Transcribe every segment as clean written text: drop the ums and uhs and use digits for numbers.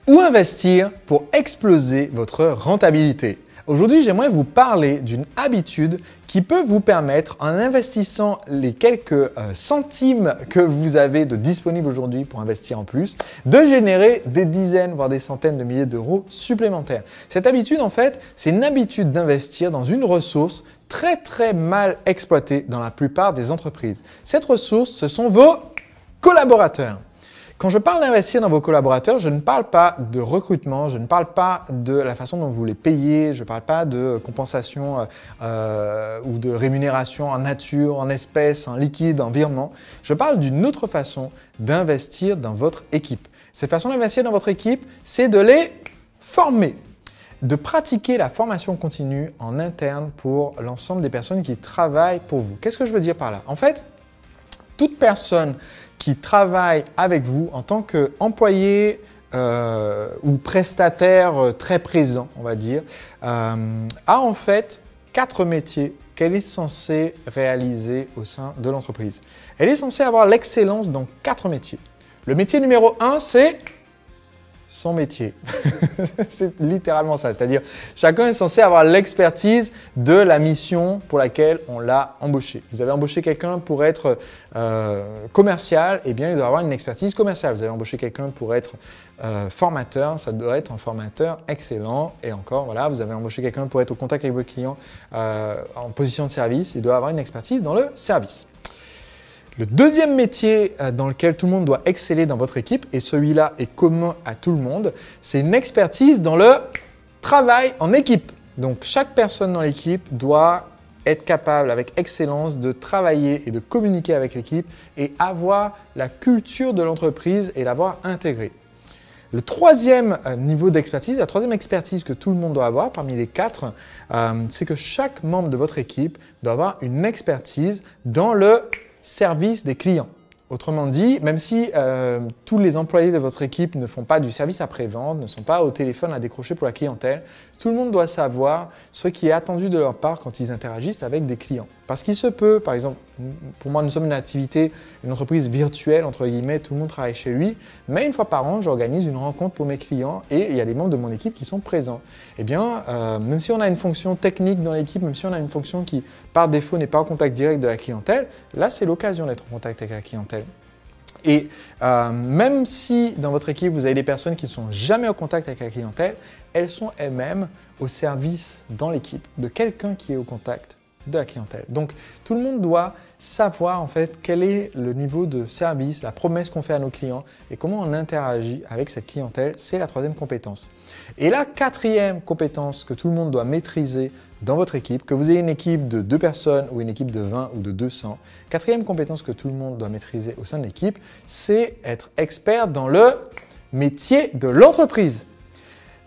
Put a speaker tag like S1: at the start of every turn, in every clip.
S1: Où investir pour exploser votre rentabilité? Aujourd'hui, j'aimerais vous parler d'une habitude qui peut vous permettre, en investissant les quelques centimes que vous avez de disponibles aujourd'hui pour investir en plus, de générer des dizaines, voire des centaines de milliers d'euros supplémentaires. Cette habitude, en fait, c'est une habitude d'investir dans une ressource très mal exploitée dans la plupart des entreprises. Cette ressource, ce sont vos collaborateurs. Quand je parle d'investir dans vos collaborateurs, je ne parle pas de recrutement, je ne parle pas de la façon dont vous les payez, je ne parle pas de compensation ou de rémunération en nature, en espèces, en liquide, en virement. Je parle d'une autre façon d'investir dans votre équipe. Cette façon d'investir dans votre équipe, c'est de les former, de pratiquer la formation continue en interne pour l'ensemble des personnes qui travaillent pour vous. Qu'est-ce que je veux dire par là? En fait, toute personne qui travaille avec vous en tant qu'employé ou prestataire très présent, on va dire, a en fait 4 métiers qu'elle est censée réaliser au sein de l'entreprise. Elle est censée avoir l'excellence dans 4 métiers. Le métier numéro 1, c'est son métier. C'est littéralement ça. C'est-à-dire, chacun est censé avoir l'expertise de la mission pour laquelle on l'a embauché. Vous avez embauché quelqu'un pour être commercial, eh bien, il doit avoir une expertise commerciale. Vous avez embauché quelqu'un pour être formateur, ça doit être un formateur excellent. Et encore, voilà, vous avez embauché quelqu'un pour être au contact avec vos clients en position de service, il doit avoir une expertise dans le service. Le deuxième métier dans lequel tout le monde doit exceller dans votre équipe, et celui-là est commun à tout le monde, c'est une expertise dans le travail en équipe. Donc, chaque personne dans l'équipe doit être capable avec excellence de travailler et de communiquer avec l'équipe et avoir la culture de l'entreprise et l'avoir intégrée. Le troisième niveau d'expertise, la troisième expertise que tout le monde doit avoir parmi les 4, c'est que chaque membre de votre équipe doit avoir une expertise dans le service des clients. Autrement dit, même si tous les employés de votre équipe ne font pas du service après-vente, ne sont pas au téléphone à décrocher pour la clientèle, tout le monde doit savoir ce qui est attendu de leur part quand ils interagissent avec des clients. Parce qu'il se peut, par exemple, pour moi, nous sommes une entreprise virtuelle, entre guillemets, tout le monde travaille chez lui, mais une fois par an, j'organise une rencontre pour mes clients et il y a des membres de mon équipe qui sont présents. Eh bien, même si on a une fonction technique dans l'équipe, même si on a une fonction qui, par défaut, n'est pas en contact direct de la clientèle, là, c'est l'occasion d'être en contact avec la clientèle. Et même si dans votre équipe, vous avez des personnes qui ne sont jamais en contact avec la clientèle, elles sont elles-mêmes au service dans l'équipe de quelqu'un qui est au contact de la clientèle. Donc, tout le monde doit savoir en fait quel est le niveau de service, la promesse qu'on fait à nos clients et comment on interagit avec cette clientèle. C'est la troisième compétence. Et la quatrième compétence que tout le monde doit maîtriser dans votre équipe, que vous ayez une équipe de 2 personnes ou une équipe de 20 ou de 200, quatrième compétence que tout le monde doit maîtriser au sein de l'équipe, c'est être expert dans le métier de l'entreprise.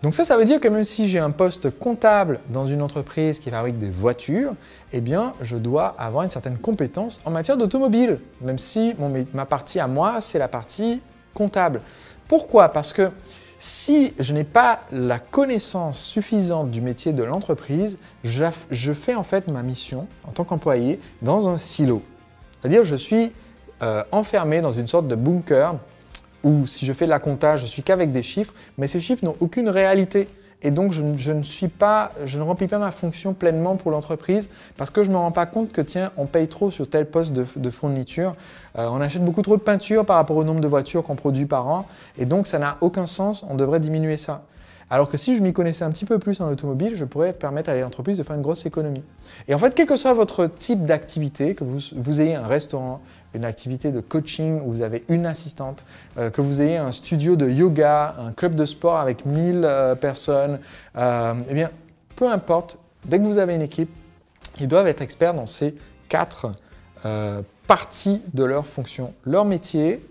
S1: Donc ça veut dire que même si j'ai un poste comptable dans une entreprise qui fabrique des voitures, eh bien, je dois avoir une certaine compétence en matière d'automobile, même si ma partie à moi, c'est la partie comptable. Pourquoi? Parce que si je n'ai pas la connaissance suffisante du métier de l'entreprise, je fais en fait ma mission en tant qu'employé dans un silo. C'est-à-dire je suis enfermé dans une sorte de bunker où si je fais de la compta, je suis qu'avec des chiffres, mais ces chiffres n'ont aucune réalité. Et donc, je ne remplis pas ma fonction pleinement pour l'entreprise parce que je ne me rends pas compte que tiens, on paye trop sur tel poste de fourniture, on achète beaucoup trop de peinture par rapport au nombre de voitures qu'on produit par an et donc ça n'a aucun sens, on devrait diminuer ça. Alors que si je m'y connaissais un petit peu plus en automobile, je pourrais permettre à l'entreprise de faire une grosse économie. Et en fait, quel que soit votre type d'activité, que vous ayez un restaurant, une activité de coaching où vous avez une assistante, que vous ayez un studio de yoga, un club de sport avec 1000 personnes, eh bien, peu importe, dès que vous avez une équipe, ils doivent être experts dans ces 4 parties de leur fonction. Leur métier,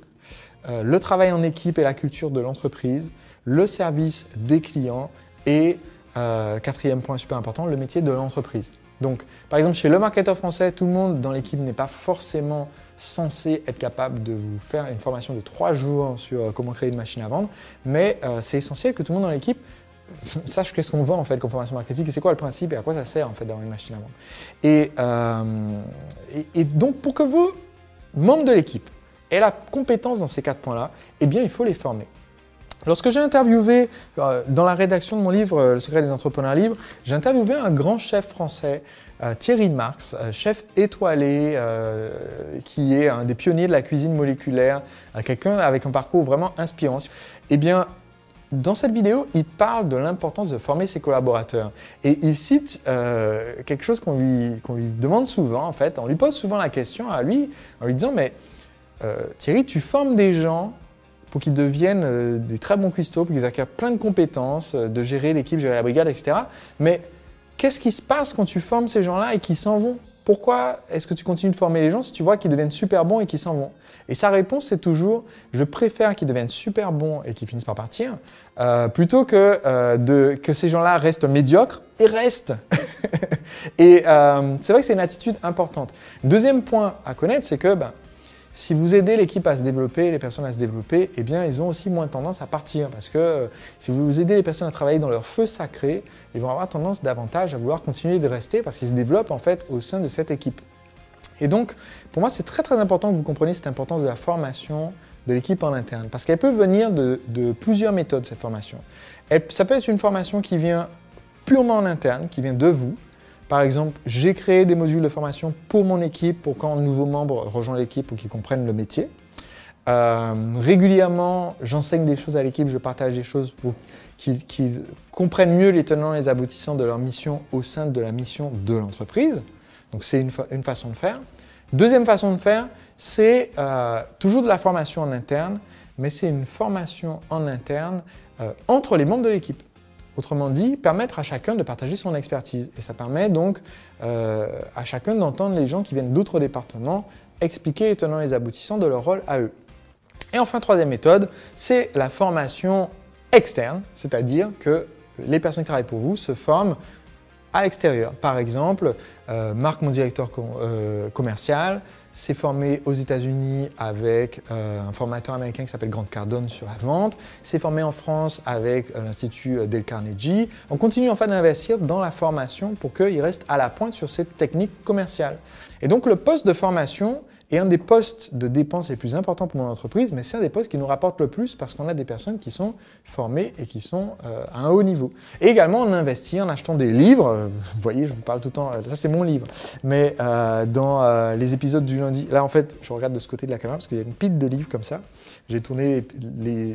S1: le travail en équipe et la culture de l'entreprise, le service des clients et, quatrième point super important, le métier de l'entreprise. Donc, par exemple, chez Le Marketeur Français, tout le monde dans l'équipe n'est pas forcément censé être capable de vous faire une formation de 3 jours sur comment créer une machine à vendre, mais c'est essentiel que tout le monde dans l'équipe sache qu'est-ce qu'on vend en fait comme formation marketing et c'est quoi le principe et à quoi ça sert en fait d'avoir une machine à vendre. Et donc, pour que vos membres de l'équipe aient la compétence dans ces 4 points-là, eh bien, il faut les former. Lorsque j'ai interviewé, dans la rédaction de mon livre Le secret des entrepreneurs libres, j'ai interviewé un grand chef français, Thierry Marx, chef étoilé, qui est un des pionniers de la cuisine moléculaire, quelqu'un avec un parcours vraiment inspirant. Eh bien, dans cette vidéo, il parle de l'importance de former ses collaborateurs. Et il cite quelque chose qu'on lui demande souvent, en fait. On lui pose souvent la question à lui, en lui disant « Mais Thierry, tu formes des gens pour qu'ils deviennent des très bons cuistots, pour qu'ils acquièrent plein de compétences, de gérer l'équipe, gérer la brigade, etc. Mais qu'est-ce qui se passe quand tu formes ces gens-là et qu'ils s'en vont ? Pourquoi est-ce que tu continues de former les gens si tu vois qu'ils deviennent super bons et qu'ils s'en vont ?» Et sa réponse, c'est toujours « Je préfère qu'ils deviennent super bons et qu'ils finissent par partir, plutôt que ces gens-là restent médiocres et restent. » Et c'est vrai que c'est une attitude importante. Deuxième point à connaître, c'est que si vous aidez l'équipe à se développer, les personnes à se développer, eh bien, ils ont aussi moins tendance à partir. Parce que si vous aidez les personnes à travailler dans leur feu sacré, ils vont avoir tendance davantage à vouloir continuer de rester parce qu'ils se développent en fait au sein de cette équipe. Et donc, pour moi, c'est très très important que vous compreniez cette importance de la formation de l'équipe en interne. Parce qu'elle peut venir de plusieurs méthodes, cette formation. Ça peut être une formation qui vient purement en interne, qui vient de vous. Par exemple, j'ai créé des modules de formation pour mon équipe, pour quand un nouveau membre rejoint l'équipe pour qu'ils comprennent le métier. Régulièrement, j'enseigne des choses à l'équipe, je partage des choses pour qu'ils comprennent mieux les tenants et les aboutissants de leur mission au sein de la mission de l'entreprise. Donc, c'est une façon de faire. Deuxième façon de faire, c'est toujours de la formation en interne, mais c'est une formation en interne entre les membres de l'équipe. Autrement dit, permettre à chacun de partager son expertise. Et ça permet donc à chacun d'entendre les gens qui viennent d'autres départements expliquer les tenants et les aboutissants de leur rôle à eux. Et enfin, troisième méthode, c'est la formation externe, c'est-à-dire que les personnes qui travaillent pour vous se forment à l'extérieur. Par exemple, Marc, mon directeur commercial, s'est formé aux États-Unis avec un formateur américain qui s'appelle Grant Cardone sur la vente, s'est formé en France avec l'Institut Dale Carnegie. On continue en fait d'investir dans la formation pour qu'il reste à la pointe sur cette technique commerciale. Et donc le poste de formation est un des postes de dépenses les plus importants pour mon entreprise, mais c'est un des postes qui nous rapporte le plus parce qu'on a des personnes qui sont formées et qui sont à un haut niveau. Et également, on investit en achetant des livres. Vous voyez, je vous parle tout le temps, ça c'est mon livre. Mais dans les épisodes du lundi, là en fait, je regarde de ce côté de la caméra parce qu'il y a une pile de livres comme ça. J'ai tourné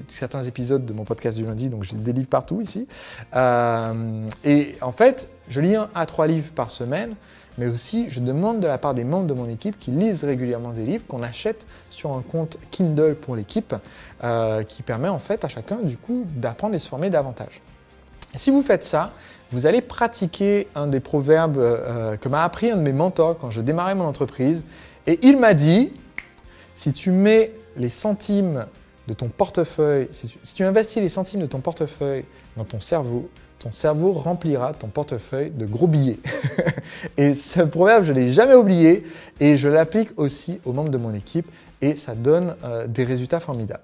S1: certains épisodes de mon podcast du lundi, donc j'ai des livres partout ici. Et en fait, je lis 1 à 3 livres par semaine. Mais aussi, je demande de la part des membres de mon équipe qui lisent régulièrement des livres qu'on achète sur un compte Kindle pour l'équipe qui permet en fait à chacun du coup d'apprendre et se former davantage. Et si vous faites ça, vous allez pratiquer un des proverbes que m'a appris un de mes mentors quand je démarrais mon entreprise. Et il m'a dit, si tu mets les centimes de ton portefeuille, si tu investis les centimes de ton portefeuille dans ton cerveau remplira ton portefeuille de gros billets. Et ce proverbe, je ne l'ai jamais oublié et je l'applique aussi aux membres de mon équipe et ça donne des résultats formidables.